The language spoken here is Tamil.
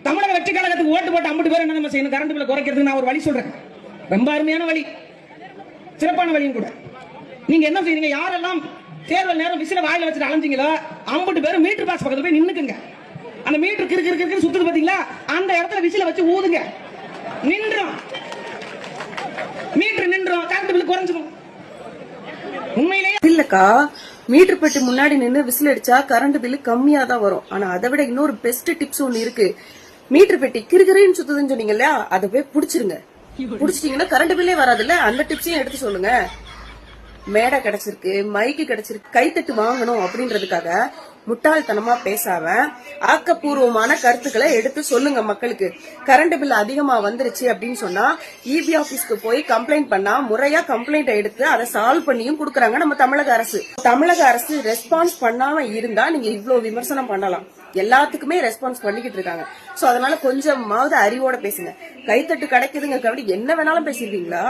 தமிழக வெற்றி கழகத்துக்கு ஓட்டு போட்டு 50 பேர் என்ன நம்ம செய்யணும்? கரண்ட் பில்ல குறைக்கிறதுக்கு நான் ஒரு வழி சொல்றேன். ரொம்ப அருமையான வழி, சிறப்பான வழியும் கூட. நீங்க என்ன செய்யுங்க, யாரெல்லாம் தேர்தல் நேரம் விசில வாயில வச்சுட்டு அலைஞ்சீங்களோ 50 பேர் மீட்டர் பாக்ஸ் பக்கத்துல போய் நின்னுக்குங்க. அந்த மீட்டர் கிறுக்கு சுத்துது பாத்தீங்களா, அந்த இடத்துல விசில வச்சு ஊதுங்க. நின்றோம், மீட்டர் நின்றோம், கரண்ட் பில் குறைஞ்சிரும். உண்மையிலேயே இல்லக்கா, மீட்டர் பெட்டி முன்னாடி நின்று விசில் அடிச்சா கரண்ட் பில்லு கம்மியா தான் வரும். ஆனா அதை விட இன்னொரு பெஸ்ட் டிப்ஸ் ஒண்ணு இருக்கு. மீட்டர் பெட்டி கிறுகிறுன்னு சுத்துதுன்னு சொன்னீங்க இல்லையா, அதை போய் புடிச்சிருங்க. புடிச்சிட்டீங்கன்னா கரண்ட் பில்லே வராதுல்ல. அந்த டிப்ஸையும் எடுத்து சொல்லுங்க. மேடை கிடைச்சிருக்கு, மைக்கு கிடைச்சிருக்கு, கைத்தட்டு வாங்கணும் அப்படின்றதுக்காக முட்டாள்தனமா பேசாம ஆக்கப்பூர்வமான கருத்துக்களை எடுத்து சொல்லுங்க மக்களுக்கு. கரண்ட் பில் அதிகமா வந்துருச்சு அப்படின்னு சொன்னா இபி ஆபீஸ்க்கு போய் கம்ப்ளைண்ட் பண்ணா முறையா கம்ப்ளைண்ட் எடுத்து அதை சால்வ் பண்ணியும் கொடுக்கறாங்க நம்ம தமிழக அரசு. தமிழக அரசு ரெஸ்பான்ஸ் பண்ணாம இருந்தா நீங்க இவ்ளோ விமர்சனம் பண்ணலாம். எல்லாத்துக்குமே ரெஸ்பான்ஸ் பண்ணிக்கிட்டு இருக்காங்க. சோ அதனால கொஞ்சமாவது அறிவோட பேசுங்க. கைத்தட்டு கிடைக்குதுங்க, என்ன வேணாலும் பேசிருவீங்களா?